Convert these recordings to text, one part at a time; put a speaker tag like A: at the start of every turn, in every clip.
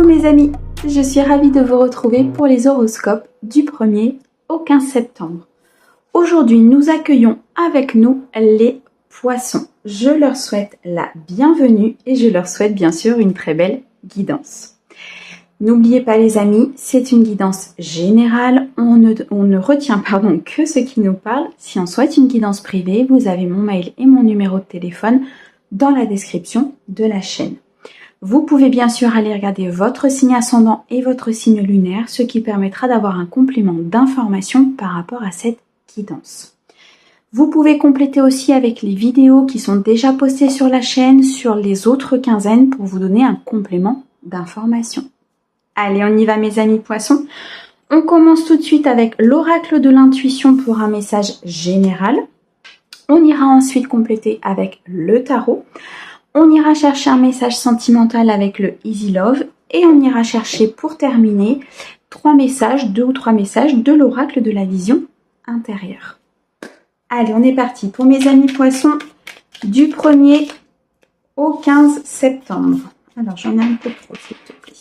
A: mes amis, je suis ravie de vous retrouver pour les horoscopes du 1er au 15 septembre. Aujourd'hui, nous accueillons avec nous les poissons. Je leur souhaite la bienvenue et je leur souhaite bien sûr une très belle guidance. N'oubliez pas les amis, c'est une guidance générale, on ne retient que ce qui nous parle. Si on souhaite une guidance privée, vous avez mon mail et mon numéro de téléphone dans la description de la chaîne. Vous pouvez bien sûr aller regarder votre signe ascendant et votre signe lunaire, ce qui permettra d'avoir un complément d'information par rapport à cette guidance. Vous pouvez compléter aussi avec les vidéos qui sont déjà postées sur la chaîne, sur les autres quinzaines pour vous donner un complément d'information. Allez, on y va mes amis poissons. On commence tout de suite avec l'oracle de l'intuition pour un message général. On ira ensuite compléter avec le tarot. On ira chercher un message sentimental avec le Easy Love. Et on ira chercher pour terminer 2 ou 3 messages de l'oracle de la vision intérieure. Allez, on est parti pour mes amis poissons du 1er au 15 septembre. Alors, j'en ai un peu trop, s'il te plaît.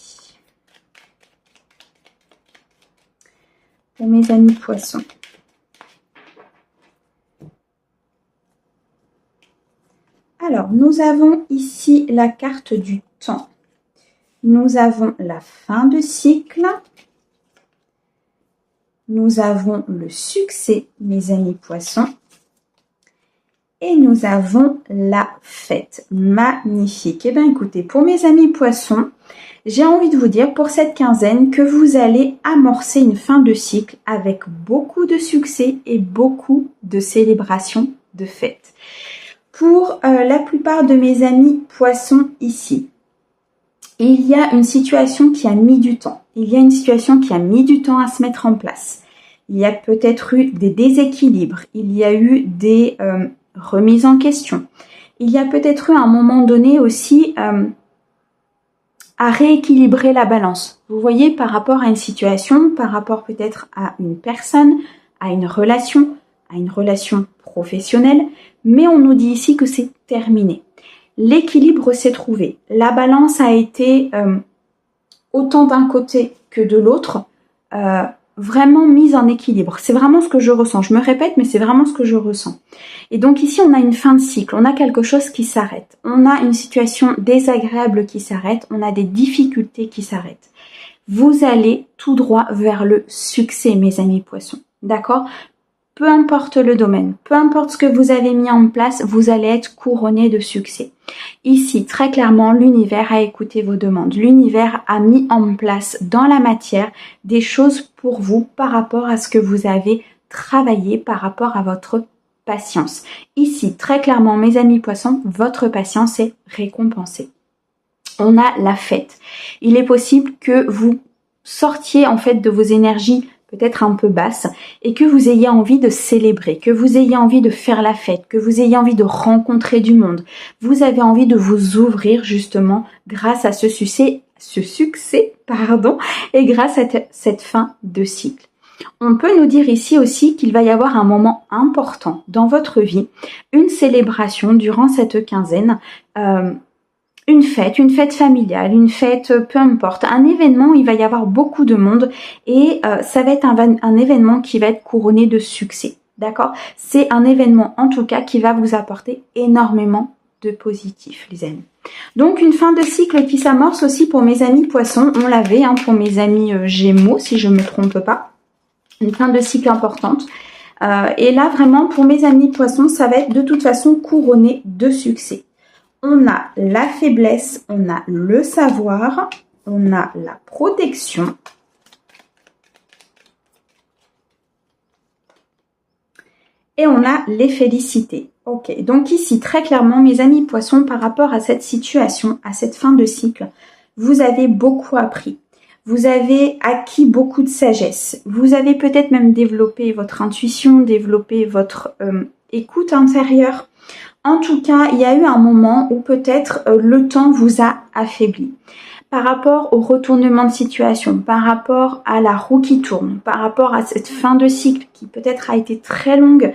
A: Pour mes amis poissons. Alors, nous avons ici la carte du temps. Nous avons la fin de cycle. Nous avons le succès, mes amis poissons. Et nous avons la fête. Magnifique. Eh bien, écoutez, pour mes amis poissons, j'ai envie de vous dire pour cette quinzaine que vous allez amorcer une fin de cycle avec beaucoup de succès et beaucoup de célébrations de fêtes. Pour la plupart de mes amis poissons ici, il y a une situation qui a mis du temps. Il y a une situation qui a mis du temps à se mettre en place. Il y a peut-être eu des déséquilibres. Il y a eu des remises en question. Il y a peut-être eu à un moment donné aussi à rééquilibrer la balance. Vous voyez, par rapport à une situation, par rapport peut-être à une personne, à une relation professionnelle, mais on nous dit ici que c'est terminé. L'équilibre s'est trouvé. La balance a été autant d'un côté que de l'autre, vraiment mise en équilibre. C'est vraiment ce que je ressens. Je me répète, mais c'est vraiment ce que je ressens. Et donc ici, on a une fin de cycle. On a quelque chose qui s'arrête. On a une situation désagréable qui s'arrête. On a des difficultés qui s'arrêtent. Vous allez tout droit vers le succès, mes amis poissons. D'accord ? Peu importe le domaine, peu importe ce que vous avez mis en place, vous allez être couronné de succès. Ici, très clairement, l'univers a écouté vos demandes. L'univers a mis en place dans la matière des choses pour vous par rapport à ce que vous avez travaillé, par rapport à votre patience. Ici, très clairement, mes amis poissons, votre patience est récompensée. On a la fête. Il est possible que vous sortiez en fait de vos énergies peut-être un peu basse, et que vous ayez envie de célébrer, que vous ayez envie de faire la fête, que vous ayez envie de rencontrer du monde. Vous avez envie de vous ouvrir justement grâce à ce succès, et grâce à cette fin de cycle. On peut nous dire ici aussi qu'il va y avoir un moment important dans votre vie, une célébration durant cette quinzaine, une fête familiale, une fête, peu importe, un événement où il va y avoir beaucoup de monde et ça va être un événement qui va être couronné de succès, d'accord ? C'est un événement en tout cas qui va vous apporter énormément de positif, les amis. Donc une fin de cycle qui s'amorce aussi pour mes amis poissons, on l'avait pour mes amis gémeaux si je ne me trompe pas, une fin de cycle importante. Et là vraiment pour mes amis poissons, ça va être de toute façon couronné de succès. On a la faiblesse, on a le savoir, on a la protection. Et on a les félicités. Ok, donc ici, très clairement, mes amis poissons, par rapport à cette situation, à cette fin de cycle, vous avez beaucoup appris. Vous avez acquis beaucoup de sagesse. Vous avez peut-être même développé votre intuition, développé votre écoute intérieure. En tout cas, il y a eu un moment où peut-être le temps vous a affaibli. Par rapport au retournement de situation, par rapport à la roue qui tourne, par rapport à cette fin de cycle qui peut-être a été très longue,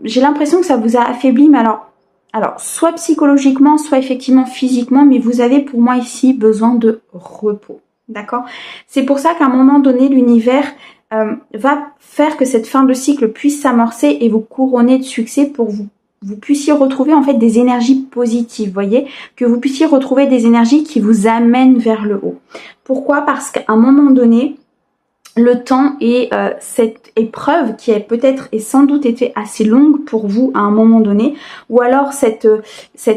A: j'ai l'impression que ça vous a affaibli, mais alors alors soit psychologiquement, soit effectivement physiquement, mais vous avez pour moi ici besoin de repos. D'accord? C'est pour ça qu'à un moment donné, l'univers va faire que cette fin de cycle puisse s'amorcer et vous couronner de succès pour vous puissiez retrouver en fait des énergies positives, voyez, que vous puissiez retrouver des énergies qui vous amènent vers le haut. Pourquoi? Parce qu'à un moment donné, le temps et cette épreuve qui a peut-être et sans doute été assez longue pour vous à un moment donné, ou alors cet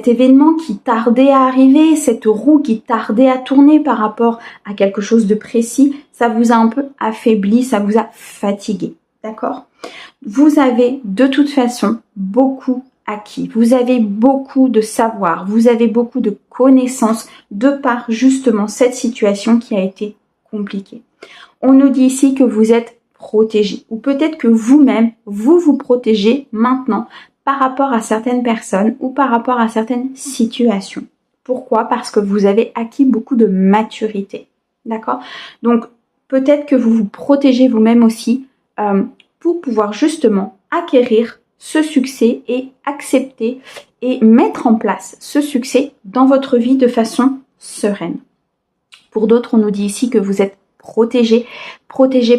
A: événement qui tardait à arriver, cette roue qui tardait à tourner par rapport à quelque chose de précis, ça vous a un peu affaibli, ça vous a fatigué, d'accord? Vous avez de toute façon beaucoup acquis, vous avez beaucoup de savoir, vous avez beaucoup de connaissances de par justement cette situation qui a été compliquée. On nous dit ici que vous êtes protégé, ou peut-être que vous-même, vous protégez maintenant par rapport à certaines personnes ou par rapport à certaines situations. Pourquoi? Parce que vous avez acquis beaucoup de maturité, d'accord? Donc, peut-être que vous vous protégez vous-même aussi pour pouvoir justement acquérir ce succès et accepter et mettre en place ce succès dans votre vie de façon sereine. Pour d'autres, on nous dit ici que vous êtes protégé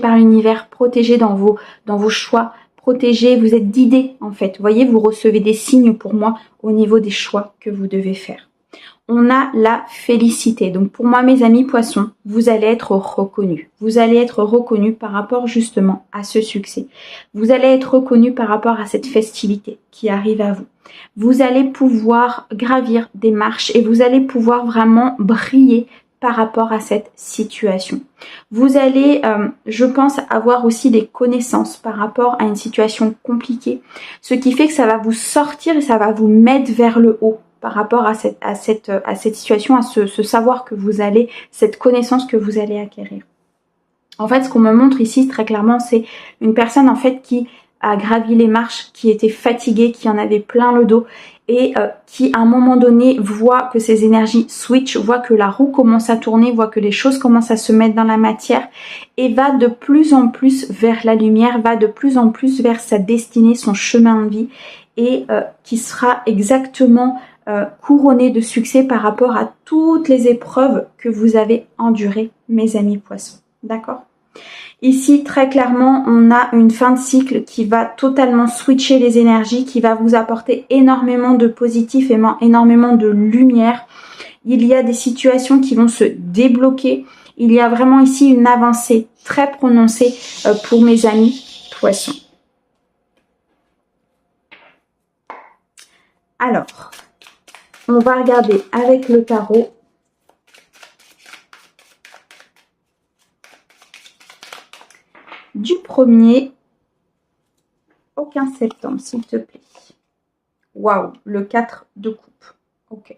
A: par l'univers, protégé dans vos choix, protégé, vous êtes d'idées en fait. Vous voyez, vous recevez des signes pour moi au niveau des choix que vous devez faire. On a la félicité. Donc pour moi, mes amis poissons, vous allez être reconnus. Vous allez être reconnus par rapport justement à ce succès. Vous allez être reconnus par rapport à cette festivité qui arrive à vous. Vous allez pouvoir gravir des marches et vous allez pouvoir vraiment briller par rapport à cette situation. Vous allez, je pense, avoir aussi des connaissances par rapport à une situation compliquée, ce qui fait que ça va vous sortir et ça va vous mettre vers le haut par rapport à cette situation, à ce savoir que vous allez, cette connaissance que vous allez acquérir. En fait, ce qu'on me montre ici très clairement, c'est une personne en fait qui a gravi les marches, qui était fatiguée, qui en avait plein le dos et qui à un moment donné voit que ses énergies switch, voit que la roue commence à tourner, voit que les choses commencent à se mettre dans la matière et va de plus en plus vers la lumière, va de plus en plus vers sa destinée, son chemin de vie et qui sera exactement couronné de succès par rapport à toutes les épreuves que vous avez endurées, mes amis poissons. D'accord ? Ici, très clairement, on a une fin de cycle qui va totalement switcher les énergies, qui va vous apporter énormément de positif et énormément de lumière. Il y a des situations qui vont se débloquer. Il y a vraiment ici une avancée très prononcée pour mes amis poissons. Alors, on va regarder avec le tarot. Du 1er au 15 septembre, s'il te plaît. Waouh, le 4 de coupe. Ok.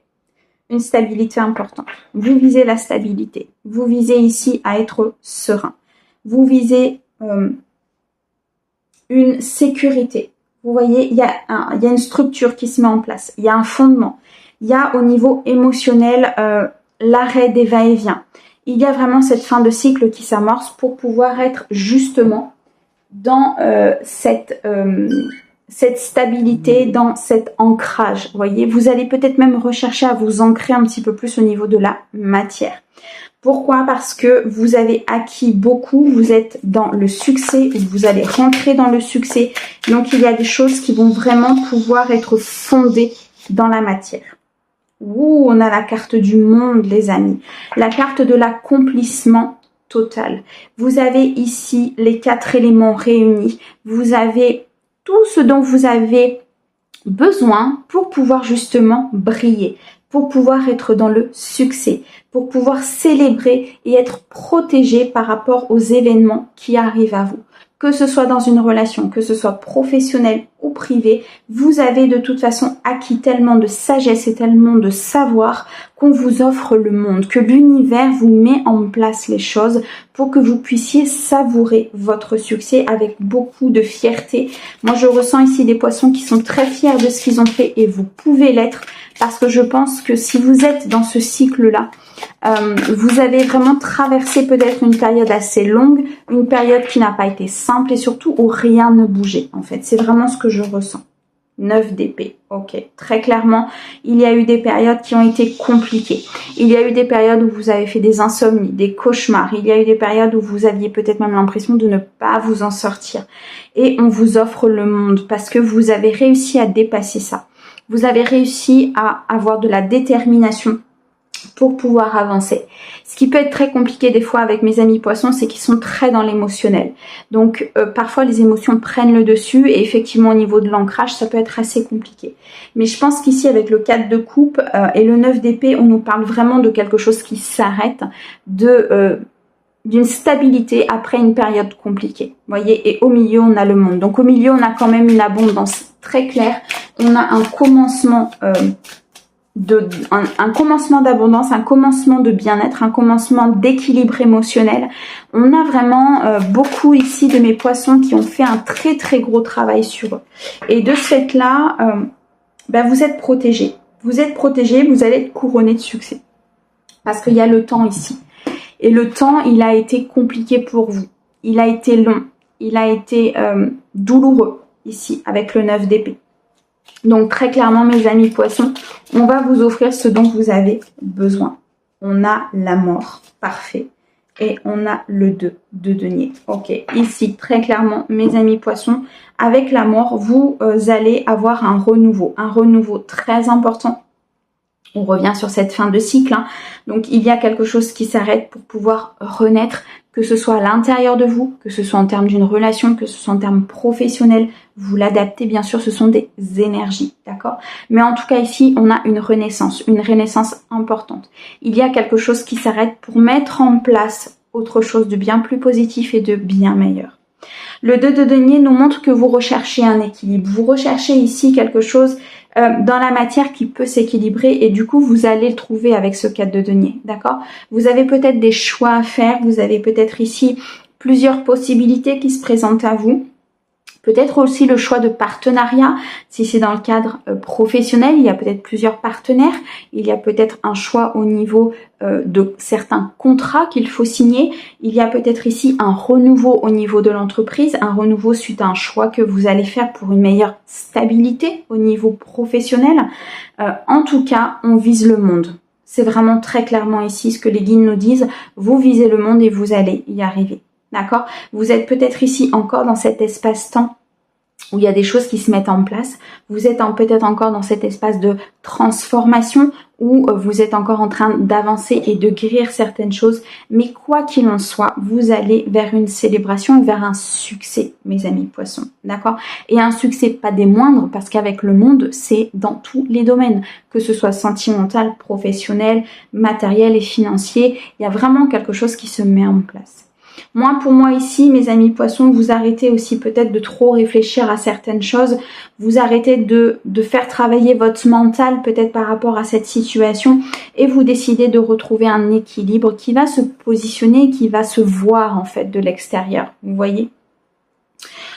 A: Une stabilité importante. Vous visez la stabilité. Vous visez ici à être serein. Vous visez une sécurité. Vous voyez, il y a une structure qui se met en place. Il y a un fondement. Il y a au niveau émotionnel l'arrêt des va-et-vient. Il y a vraiment cette fin de cycle qui s'amorce pour pouvoir être justement dans cette stabilité, dans cet ancrage. Vous voyez, vous allez peut-être même rechercher à vous ancrer un petit peu plus au niveau de la matière. Pourquoi? Parce que vous avez acquis beaucoup, vous êtes dans le succès, vous allez rentrer dans le succès. Donc, il y a des choses qui vont vraiment pouvoir être fondées dans la matière. Ouh, on a la carte du monde, les amis. La carte de l'accomplissement total. Vous avez ici les 4 éléments réunis. Vous avez tout ce dont vous avez besoin pour pouvoir justement briller, pour pouvoir être dans le succès, pour pouvoir célébrer et être protégé par rapport aux événements qui arrivent à vous. Que ce soit dans une relation, que ce soit professionnelle ou privée, vous avez de toute façon acquis tellement de sagesse et tellement de savoir qu'on vous offre le monde, que l'univers vous met en place les choses pour que vous puissiez savourer votre succès avec beaucoup de fierté. Moi, je ressens ici des poissons qui sont très fiers de ce qu'ils ont fait et vous pouvez l'être parce que je pense que si vous êtes dans ce cycle-là, vous avez vraiment traversé peut-être une période assez longue, une période qui n'a pas été simple et surtout où rien ne bougeait en fait. C'est vraiment ce que je ressens. 9 d'épée. Ok, très clairement, il y a eu des périodes qui ont été compliquées. Il y a eu des périodes où vous avez fait des insomnies, des cauchemars. Il y a eu des périodes où vous aviez peut-être même l'impression de ne pas vous en sortir. Et on vous offre le monde parce que vous avez réussi à dépasser ça. Vous avez réussi à avoir de la détermination pour pouvoir avancer. Ce qui peut être très compliqué des fois avec mes amis poissons, c'est qu'ils sont très dans l'émotionnel. Donc parfois les émotions prennent le dessus et effectivement au niveau de l'ancrage, ça peut être assez compliqué. Mais je pense qu'ici avec le 4 de coupe et le 9 d'épée, on nous parle vraiment de quelque chose qui s'arrête, d'une stabilité après une période compliquée. Vous voyez, et au milieu, on a le monde. Donc au milieu, on a quand même une abondance très claire. On a un commencement un commencement d'abondance, un commencement de bien-être, un commencement d'équilibre émotionnel. On a vraiment beaucoup ici de mes poissons qui ont fait un très très gros travail sur eux. Et de ce fait-là, vous êtes protégés. Vous êtes protégés, vous allez être couronnés de succès. Parce qu'il y a le temps ici. Et le temps, il a été compliqué pour vous. Il a été long. Il a été douloureux ici avec le 9 d'épée. Donc très clairement mes amis poissons, on va vous offrir ce dont vous avez besoin. On a la mort, parfait. Et on a le 2 de denier. Ok, ici très clairement mes amis poissons, avec la mort, vous allez avoir un renouveau très important. On revient sur cette fin de cycle. Hein. Donc il y a quelque chose qui s'arrête pour pouvoir renaître, que ce soit à l'intérieur de vous, que ce soit en termes d'une relation, que ce soit en termes professionnels. Vous l'adaptez, bien sûr, ce sont des énergies, d'accord? Mais en tout cas ici, on a une renaissance importante. Il y a quelque chose qui s'arrête pour mettre en place autre chose de bien plus positif et de bien meilleur. Le 2 de denier nous montre que vous recherchez un équilibre. Vous recherchez ici quelque chose dans la matière qui peut s'équilibrer et du coup vous allez le trouver avec ce 4 de denier, d'accord? Vous avez peut-être des choix à faire, vous avez peut-être ici plusieurs possibilités qui se présentent à vous. Peut-être aussi le choix de partenariat, si c'est dans le cadre professionnel, il y a peut-être plusieurs partenaires, il y a peut-être un choix au niveau de certains contrats qu'il faut signer, il y a peut-être ici un renouveau au niveau de l'entreprise, un renouveau suite à un choix que vous allez faire pour une meilleure stabilité au niveau professionnel. En tout cas, on vise le monde. C'est vraiment très clairement ici ce que les guides nous disent, vous visez le monde et vous allez y arriver. D'accord? Vous êtes peut-être ici encore dans cet espace-temps où il y a des choses qui se mettent en place. Vous êtes peut-être encore dans cet espace de transformation où vous êtes encore en train d'avancer et de guérir certaines choses. Mais quoi qu'il en soit, vous allez vers une célébration et vers un succès, mes amis poissons. D'accord? Et un succès pas des moindres parce qu'avec le monde, c'est dans tous les domaines. Que ce soit sentimental, professionnel, matériel et financier. Il y a vraiment quelque chose qui se met en place. Pour moi ici, mes amis poissons, vous arrêtez aussi peut-être de trop réfléchir à certaines choses. Vous arrêtez de faire travailler votre mental peut-être par rapport à cette situation et vous décidez de retrouver un équilibre qui va se positionner, qui va se voir en fait de l'extérieur. Vous voyez ?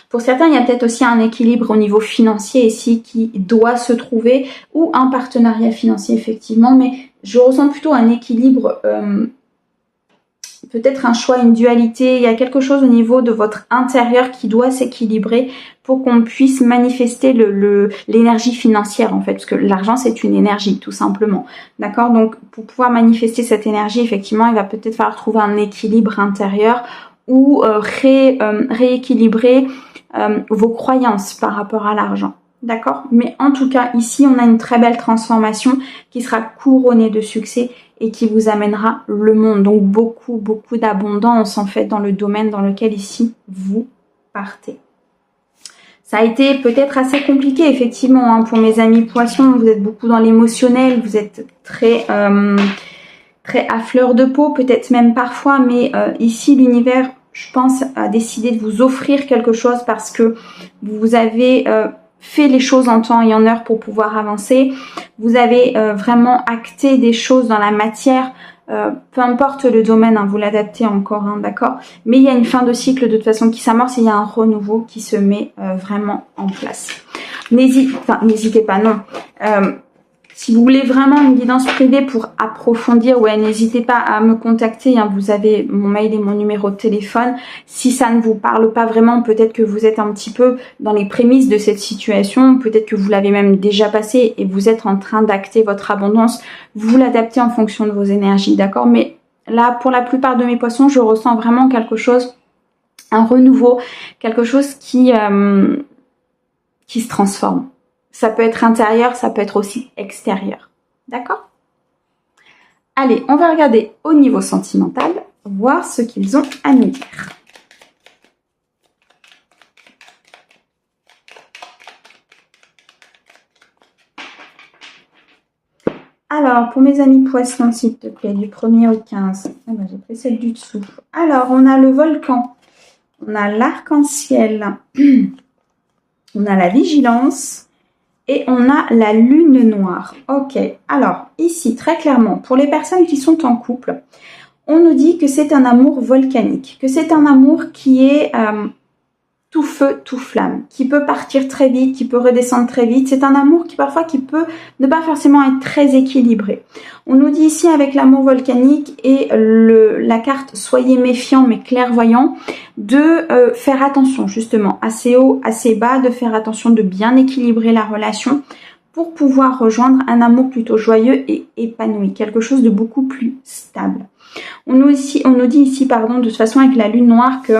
A: Pour certains, il y a peut-être aussi un équilibre au niveau financier ici qui doit se trouver ou un partenariat financier effectivement, mais je ressens plutôt un équilibre peut-être un choix, une dualité, il y a quelque chose au niveau de votre intérieur qui doit s'équilibrer pour qu'on puisse manifester l'énergie financière en fait, parce que l'argent c'est une énergie tout simplement, d'accord? Donc pour pouvoir manifester cette énergie, effectivement, il va peut-être falloir trouver un équilibre intérieur ou rééquilibrer vos croyances par rapport à l'argent. D'accord? Mais en tout cas, ici, on a une très belle transformation qui sera couronnée de succès et qui vous amènera le monde. Donc, beaucoup d'abondance, en fait, dans le domaine dans lequel, ici, vous partez. Ça a été peut-être assez compliqué, effectivement, hein, pour mes amis poissons. Vous êtes beaucoup dans l'émotionnel, vous êtes très à fleur de peau, peut-être même parfois. Mais ici, l'univers, je pense, a décidé de vous offrir quelque chose parce que vous avez fait les choses en temps et en heure pour pouvoir avancer. Vous avez vraiment acté des choses dans la matière, peu importe le domaine, hein, vous l'adaptez encore, hein, d'accord? Mais il y a une fin de cycle de toute façon qui s'amorce et il y a un renouveau qui se met vraiment en place. N'hésitez pas, non. Si vous voulez vraiment une guidance privée pour approfondir, ouais, n'hésitez pas à me contacter, hein, vous avez mon mail et mon numéro de téléphone. Si ça ne vous parle pas vraiment, peut-être que vous êtes un petit peu dans les prémices de cette situation, peut-être que vous l'avez même déjà passé et vous êtes en train d'acter votre abondance, vous l'adaptez en fonction de vos énergies, d'accord? Mais là, pour la plupart de mes poissons, je ressens vraiment quelque chose, un renouveau, quelque chose qui se transforme. Ça peut être intérieur, ça peut être aussi extérieur. D'accord? Allez, on va regarder au niveau sentimental, voir ce qu'ils ont à nous dire. Alors, pour mes amis poissons, s'il te plaît, du 1er au 15. Ah ben, j'ai pris celle du dessous. Alors, on a le volcan, on a l'arc-en-ciel, on a la vigilance, et on a la lune noire. Ok, alors ici, très clairement, pour les personnes qui sont en couple, on nous dit que c'est un amour volcanique, que c'est un amour qui est tout feu, tout flamme, qui peut partir très vite, qui peut redescendre très vite. C'est un amour qui parfois qui peut ne pas forcément être très équilibré. On nous dit ici avec l'amour volcanique et la carte soyez méfiant mais clairvoyant, de faire attention justement assez haut, assez bas, de faire attention de bien équilibrer la relation pour pouvoir rejoindre un amour plutôt joyeux et épanoui, quelque chose de beaucoup plus stable. On nous dit ici, pardon, de toute façon avec la lune noire que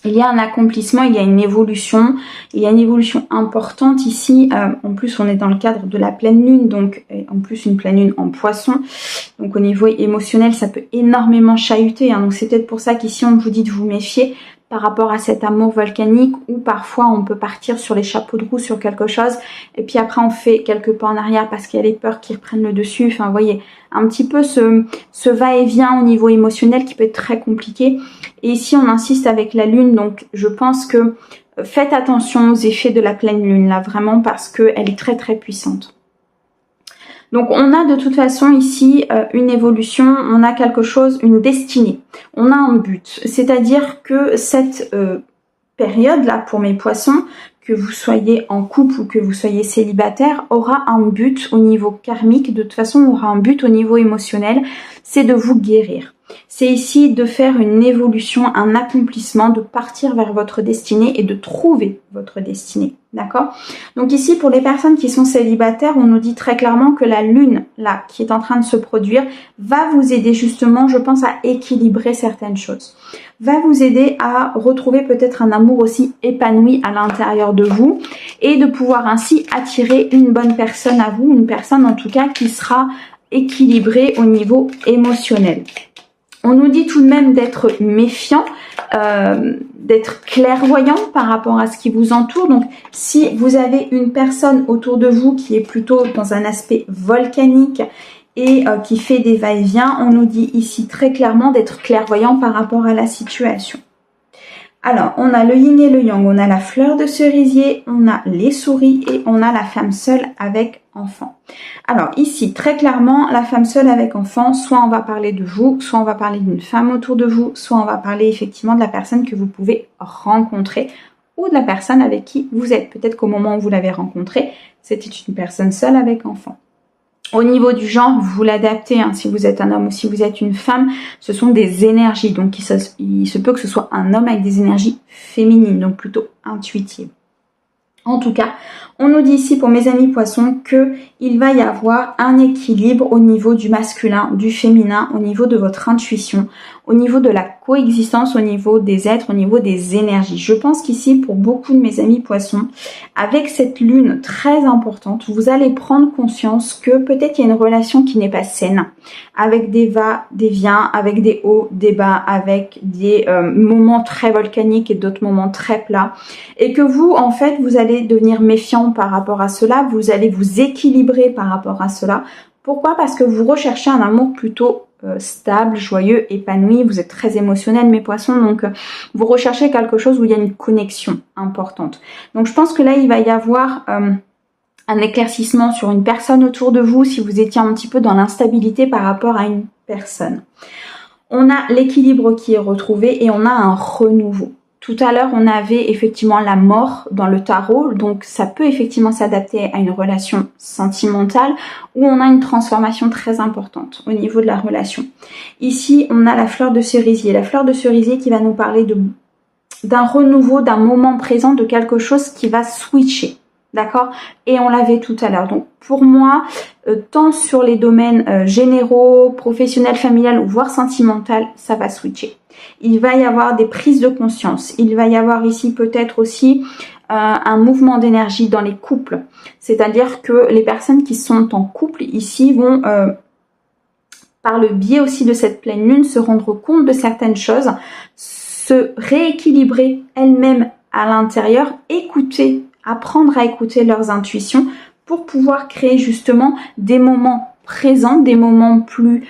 A: il y a un accomplissement, il y a une évolution importante ici. En plus, on est dans le cadre de la pleine lune, donc en plus une pleine lune en poisson. Donc au niveau émotionnel, ça peut énormément chahuter. Hein. Donc c'est peut-être pour ça qu'ici, on vous dit de vous méfier par rapport à cet amour volcanique où parfois on peut partir sur les chapeaux de roue sur quelque chose et puis après on fait quelques pas en arrière parce qu'il y a les peurs qui reprennent le dessus. Enfin, vous voyez, un petit peu ce va-et-vient au niveau émotionnel qui peut être très compliqué. Et ici, on insiste avec la lune, donc je pense que faites attention aux effets de la pleine lune, là, vraiment, parce qu'elle est très très puissante. Donc on a de toute façon ici une évolution, on a quelque chose, une destinée, on a un but. C'est-à-dire que cette période-là pour mes poissons, que vous soyez en couple ou que vous soyez célibataire, aura un but au niveau karmique, de toute façon aura un but au niveau émotionnel, c'est de vous guérir. C'est ici de faire une évolution, un accomplissement, de partir vers votre destinée et de trouver votre destinée. D'accord? Donc ici, pour les personnes qui sont célibataires, on nous dit très clairement que la lune, là, qui est en train de se produire, va vous aider justement, je pense, à équilibrer certaines choses. Va vous aider à retrouver peut-être un amour aussi épanoui à l'intérieur de vous et de pouvoir ainsi attirer une bonne personne à vous, une personne en tout cas qui sera équilibrée au niveau émotionnel. On nous dit tout de même d'être méfiant, d'être clairvoyant par rapport à ce qui vous entoure. Donc, si vous avez une personne autour de vous qui est plutôt dans un aspect volcanique et qui fait des va-et-vient, on nous dit ici très clairement d'être clairvoyant par rapport à la situation. Alors, on a le yin et le yang, on a la fleur de cerisier, on a les souris et on a la femme seule avec enfant. Alors ici, très clairement, la femme seule avec enfant, soit on va parler de vous, soit on va parler d'une femme autour de vous, soit on va parler effectivement de la personne que vous pouvez rencontrer ou de la personne avec qui vous êtes. Peut-être qu'au moment où vous l'avez rencontrée, c'était une personne seule avec enfant. Au niveau du genre, vous l'adaptez, hein, si vous êtes un homme ou si vous êtes une femme, ce sont des énergies. Donc il se peut que ce soit un homme avec des énergies féminines, donc plutôt intuitives. En tout cas, on nous dit ici pour mes amis poissons qu'il va y avoir un équilibre au niveau du masculin, du féminin, au niveau de votre intuition, au niveau de la coexistence, au niveau des êtres, au niveau des énergies. Je pense qu'ici, pour beaucoup de mes amis poissons, avec cette lune très importante, vous allez prendre conscience que peut-être il y a une relation qui n'est pas saine, avec des va-et-vient, avec des hauts, des bas, avec des moments très volcaniques et d'autres moments très plats, et que vous, en fait, vous allez devenir méfiant par rapport à cela, vous allez vous équilibrer par rapport à cela. Pourquoi? Parce que vous recherchez un amour plutôt stable, joyeux, épanoui, vous êtes très émotionnel mes poissons, donc vous recherchez quelque chose où il y a une connexion importante. Donc je pense que là il va y avoir un éclaircissement sur une personne autour de vous si vous étiez un petit peu dans l'instabilité par rapport à une personne. On a l'équilibre qui est retrouvé et on a un renouveau. Tout à l'heure, on avait effectivement la mort dans le tarot, donc ça peut effectivement s'adapter à une relation sentimentale où on a une transformation très importante au niveau de la relation. Ici, on a la fleur de cerisier. La fleur de cerisier qui va nous parler d'un renouveau, d'un moment présent, de quelque chose qui va switcher. D'accord? Et on l'avait tout à l'heure. Donc pour moi, tant sur les domaines généraux, professionnels, familial ou voire sentimental, ça va switcher. Il va y avoir des prises de conscience. Il va y avoir ici peut-être aussi un mouvement d'énergie dans les couples. C'est-à-dire que les personnes qui sont en couple ici vont, par le biais aussi de cette pleine lune, se rendre compte de certaines choses, se rééquilibrer elles-mêmes à l'intérieur, écouter, apprendre à écouter leurs intuitions pour pouvoir créer justement des moments présents, des moments plus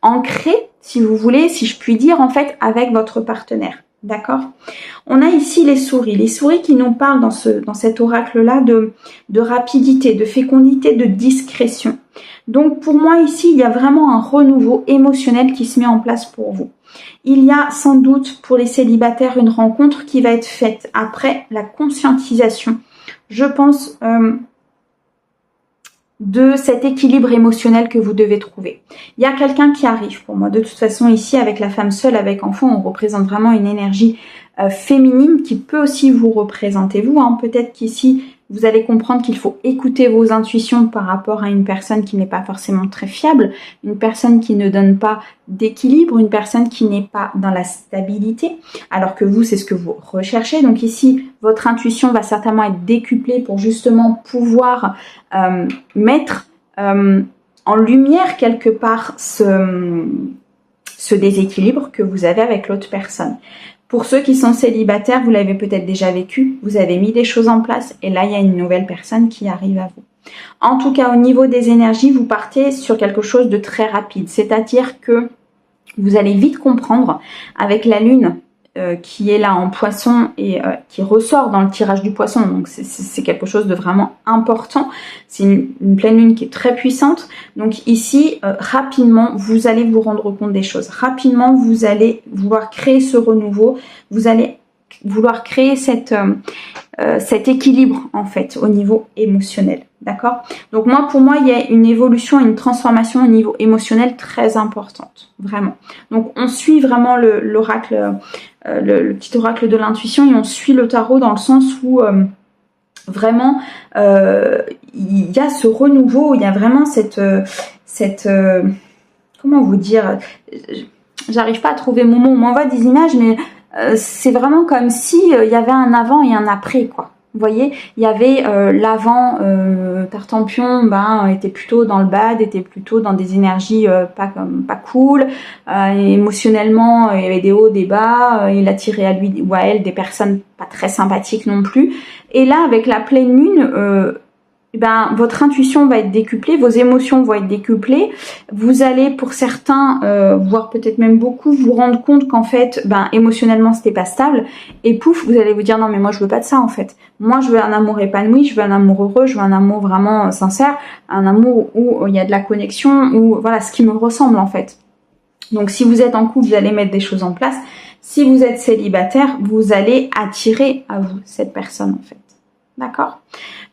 A: ancrés, si vous voulez, si je puis dire, en fait, avec votre partenaire. D'accord? On a ici les souris qui nous parlent dans cet oracle-là de rapidité, de fécondité, de discrétion. Donc pour moi ici, il y a vraiment un renouveau émotionnel qui se met en place pour vous. Il y a sans doute pour les célibataires une rencontre qui va être faite après la conscientisation, je pense, de cet équilibre émotionnel que vous devez trouver. Il y a quelqu'un qui arrive pour moi. De toute façon, ici, avec la femme seule, avec enfant, on représente vraiment une énergie féminine qui peut aussi vous représenter vous. Hein. Peut-être qu'ici, vous allez comprendre qu'il faut écouter vos intuitions par rapport à une personne qui n'est pas forcément très fiable, une personne qui ne donne pas d'équilibre, une personne qui n'est pas dans la stabilité, alors que vous, c'est ce que vous recherchez. Donc ici, votre intuition va certainement être décuplée pour justement pouvoir mettre en lumière quelque part ce déséquilibre que vous avez avec l'autre personne. Pour ceux qui sont célibataires, vous l'avez peut-être déjà vécu, vous avez mis des choses en place et là, il y a une nouvelle personne qui arrive à vous. En tout cas, au niveau des énergies, vous partez sur quelque chose de très rapide, c'est-à-dire que vous allez vite comprendre avec la lune qui est là en poisson et qui ressort dans le tirage du poisson, donc c'est quelque chose de vraiment important, c'est une pleine lune qui est très puissante, donc ici rapidement vous allez vous rendre compte des choses, rapidement vous allez vouloir créer ce renouveau, vous allez vouloir créer cet équilibre en fait au niveau émotionnel, d'accord? Donc pour moi il y a une évolution, une transformation au niveau émotionnel très importante, vraiment. Donc on suit vraiment l'oracle, le petit oracle de l'intuition et on suit le tarot dans le sens où vraiment il y a ce renouveau, il y a vraiment cette comment vous dire, j'arrive pas à trouver mon mot, on m'envoie des images mais c'est vraiment comme si il y avait un avant et un après, quoi. Vous voyez, il y avait l'avant, Tartampion, était plutôt dans le bad, était plutôt dans des énergies pas cool, émotionnellement, il y avait des hauts, des bas, il attirait à lui ou à elle des personnes pas très sympathiques non plus. Et là, avec la pleine lune, votre intuition va être décuplée, vos émotions vont être décuplées. Vous allez, pour certains, voire peut-être même beaucoup, vous rendre compte qu'en fait, émotionnellement, c'était pas stable. Et pouf, vous allez vous dire non, mais moi, je veux pas de ça en fait. Moi, je veux un amour épanoui, je veux un amour heureux, je veux un amour vraiment sincère, un amour où il y a de la connexion, où voilà, ce qui me ressemble en fait. Donc, si vous êtes en couple, vous allez mettre des choses en place. Si vous êtes célibataire, vous allez attirer à vous cette personne en fait. D'accord?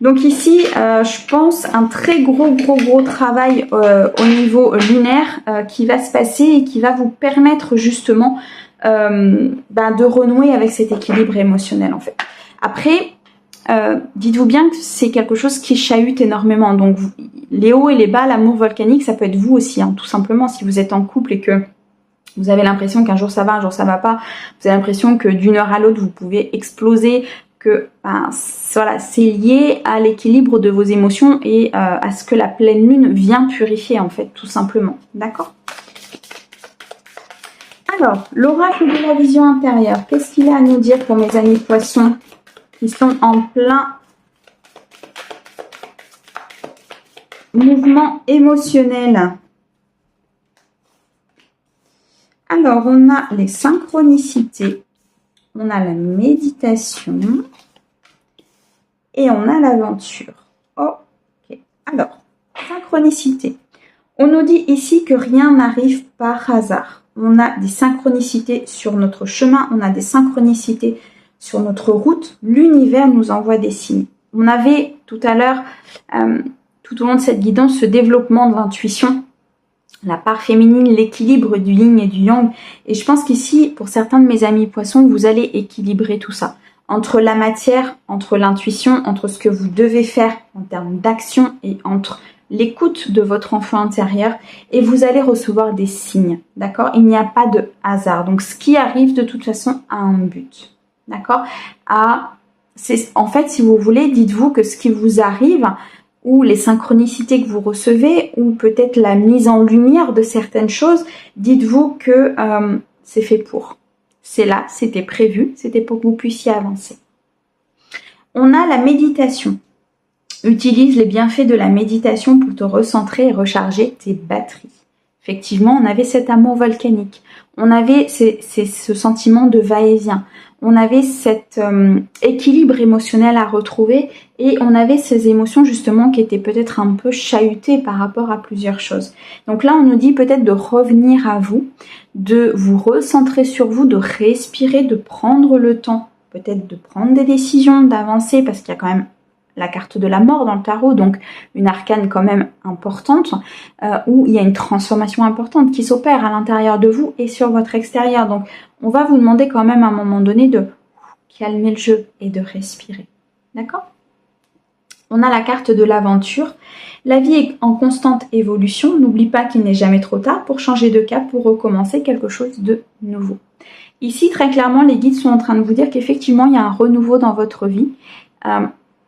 A: Donc ici, je pense un très gros travail au niveau lunaire qui va se passer et qui va vous permettre justement de renouer avec cet équilibre émotionnel en fait. Après, dites-vous bien que c'est quelque chose qui chahute énormément. Donc les hauts et les bas, l'amour volcanique, ça peut être vous aussi, hein, tout simplement si vous êtes en couple et que vous avez l'impression qu'un jour ça va, un jour ça va pas. Vous avez l'impression que d'une heure à l'autre vous pouvez exploser. Que voilà, c'est lié à l'équilibre de vos émotions et à ce que la pleine lune vient purifier en fait, tout simplement. D'accord? Alors, l'oracle de la vision intérieure, qu'est-ce qu'il a à nous dire pour mes amis poissons qui sont en plein mouvement émotionnel? Alors, on a les synchronicités, on a la méditation et on a l'aventure. Ok. Alors, synchronicité. On nous dit ici que rien n'arrive par hasard. on a des synchronicités sur notre chemin, on a des synchronicités sur notre route. L'univers nous envoie des signes. On avait tout à l'heure, tout au long de cette guidance, ce développement de l'intuition, la part féminine, l'équilibre du yin et du yang. Et je pense qu'ici, pour certains de mes amis poissons, vous allez équilibrer tout ça. Entre la matière, entre l'intuition, entre ce que vous devez faire en termes d'action et entre l'écoute de votre enfant intérieur, et vous allez recevoir des signes, d'accord? Il n'y a pas de hasard. Donc, ce qui arrive de toute façon a un but, d'accord? En fait, si vous voulez, dites-vous que ce qui vous arrive, ou les synchronicités que vous recevez, ou peut-être la mise en lumière de certaines choses, dites-vous que c'est fait pour. C'est là, c'était prévu, c'était pour que vous puissiez avancer. On a la méditation. Utilise les bienfaits de la méditation pour te recentrer et recharger tes batteries. Effectivement, on avait cet amour volcanique. On avait ce sentiment de va-et-vient. On avait cet équilibre émotionnel à retrouver et on avait ces émotions justement qui étaient peut-être un peu chahutées par rapport à plusieurs choses. Donc là, on nous dit peut-être de revenir à vous, de vous recentrer sur vous, de respirer, de prendre le temps, peut-être de prendre des décisions, d'avancer parce qu'il y a quand même la carte de la mort dans le tarot, donc une arcane quand même importante, où il y a une transformation importante qui s'opère à l'intérieur de vous et sur votre extérieur. Donc on va vous demander quand même à un moment donné de calmer le jeu et de respirer. D'accord ? On a la carte de l'aventure. La vie est en constante évolution. N'oublie pas qu'il n'est jamais trop tard pour changer de cap, pour recommencer quelque chose de nouveau. Ici, très clairement, les guides sont en train de vous dire qu'effectivement, il y a un renouveau dans votre vie.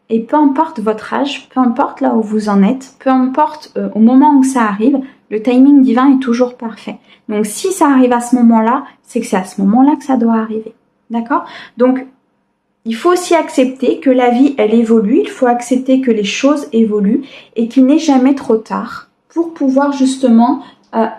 A: Et peu importe votre âge, peu importe là où vous en êtes, peu importe au moment où ça arrive, le timing divin est toujours parfait. Donc si ça arrive à ce moment-là, c'est que c'est à ce moment-là que ça doit arriver. D'accord ? Donc il faut aussi accepter que la vie, elle évolue, il faut accepter que les choses évoluent et qu'il n'est jamais trop tard pour pouvoir justement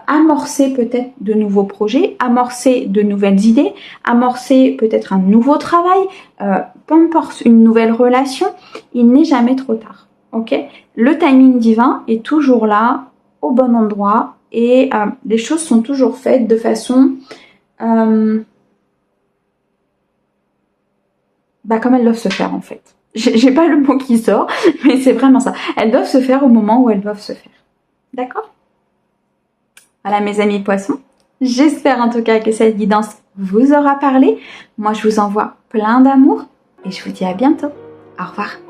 A: amorcer peut-être de nouveaux projets, amorcer de nouvelles idées, amorcer peut-être un nouveau travail, peu importe, une nouvelle relation, il n'est jamais trop tard. Ok ? Le timing divin est toujours là, au bon endroit, et les choses sont toujours faites de façon comme elles doivent se faire en fait. J'ai pas le mot qui sort, mais c'est vraiment ça. Elles doivent se faire au moment où elles doivent se faire. D'accord ? Voilà mes amis poissons, j'espère en tout cas que cette guidance vous aura parlé. Moi je vous envoie plein d'amour et je vous dis à bientôt. Au revoir.